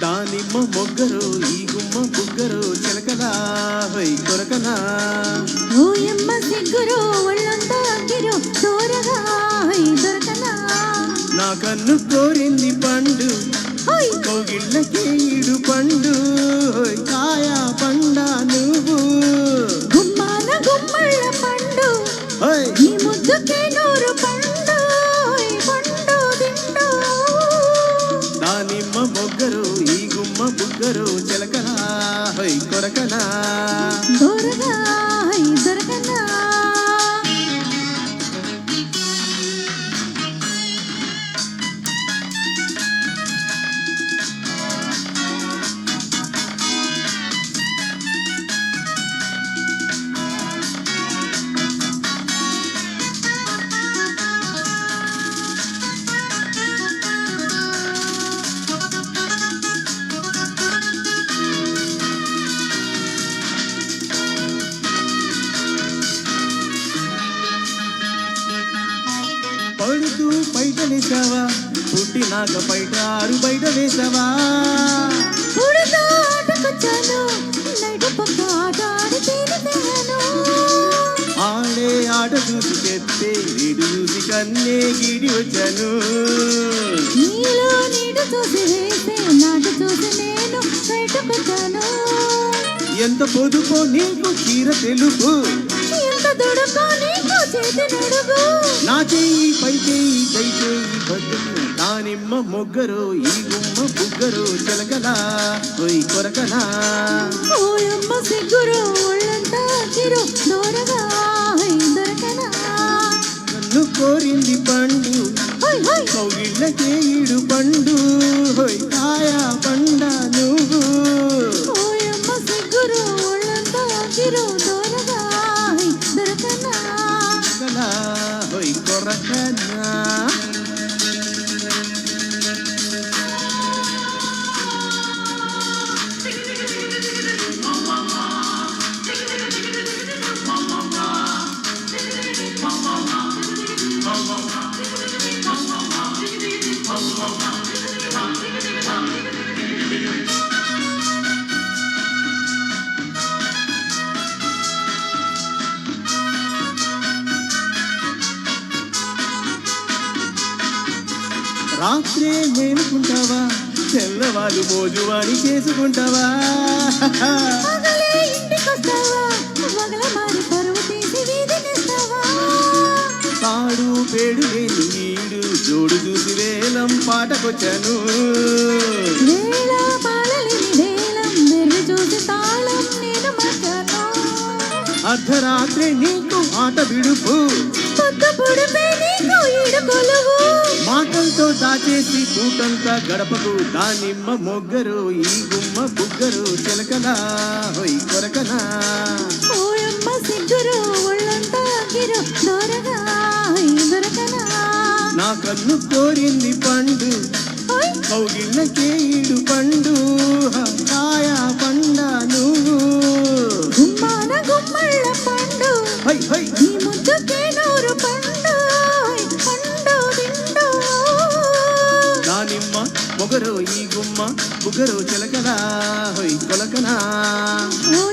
దానిమ్మ మొగ్గరు ఈ గుమ్మ బుగ్గరు చిలకలా హై కొరకనా ఓయమ్మ సిగ్గురు ఒళ్ళంతా అగ్గిరు దూరగా హై దొరకనా నా కన్ను కోరింది పండు కోగిళ్ళకి ఈడు పండు కాయ పండ నువ్వు గుమ్మాన గుమ్మళ్ళ పండు ఈ ముద్దుకే నూరు పండు పండు దిండు దానిమ్మ మొగ్గరు ఈ గుమ్మ బుగ్గరు చిలకనా హై కొరకనా దూరగా హై దొరకనా పడుతూ బయట వేసావా పుట్టినాక బయట ఆరు బయట వేసావా ఉడుతో ఆటకొచ్చాను నైట్ పక్క ఆట ఆడి తీరుతాను ఆడే ఆట చూసి చెప్తే వీడు చూసి కన్నే గీడి వచ్చాను నీలో నీడు చూసి వేసే నాటు చూసి నేను బయటకొచ్చాను ఎంత పొదుపో నీకు చీర తెలుపు ఎంత దుడుకో నీకు చేతి నడుగు నా చెయ్యి పై చెయ్యి దై చెయ్యి బతుకు దానిమ్మ మొగ్గరు ఈ గుమ్మ బుగ్గరు చిలకలా పోయి కొరకనా ఓయమ్మ సిగ్గురు ఒళ్ళంతా చిరు దూరగా హై దొరకనా నన్ను కోరింది పండు హోయ్ హోయ్ కౌగిళ్ళకే ఈడు పండు కాయ పండ నువ్వు ఓయమ్మ సిగ్గురు ఒళ్ళంతా చిరు దూరగా హై దొరకనా కలా హోయ్ కొరకనా రాత్రే మేలుకుంటావా తెల్లవాళ్ళు మోజువాణి చేసుకుంటావా పగలే ఇంటికొస్తావా పగల మారి పరువు తీసి వీధినిస్తావా తాడు పేడు లేని నీడు జోడు చూసి వేలం పాటకొచ్చాను వేళ పాలలేని వేలం వెర్రి చూసి తాళం నేను మర్చాను అర్ధరాత్రి నీకు ఆట విడుపు పొద్దు పొడిపే నీకు ఈడు కొలువు మాటలతో దాచేసి కూటంతా గడపకు దానిమ్మ మొగ్గరు ఈ గుమ్మ బుగ్గరు చిలకలా హొయ్ కొరకనా ఓయమ్మ సిగ్గురు ఒళ్ళంతా గిరు దొరగా హై దొరకనా నా కన్ను కోరింది పండు హోయ్ కౌగిళ్ళకే ఈడు పండు కాయ పండ నువ్వు గుమ్మాన గుమ్మళ్ళ పండు హై హై ఈ ముద్దుకే నూరు పండు పండు దిండు దానిమ్మ మొగరు ఈ గుమ్మ బుగ్గరు చిలకలా హొయ్ కొలకనా ఓ